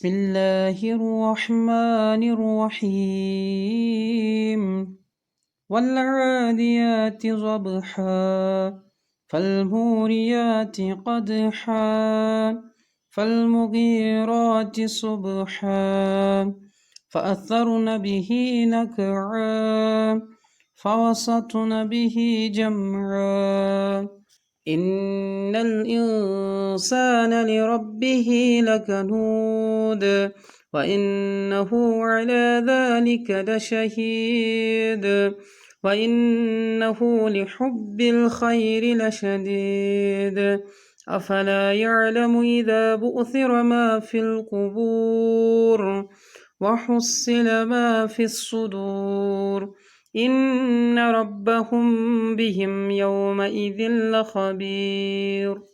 بسم الله الرحمن الرحيم والعاديات ضبحا فالموريات قدحا فالمغيرات صبحا فأثرن به نقعا فوسطن به جمعا إن الإنسان لربه لكنود وإنه على ذلك لشهيد وإنه لحب الخير لشديد أفلا يعلم إذا بؤثر ما في القبور وحصل ما في الصدور إن ربهم بهم يومئذ لخبير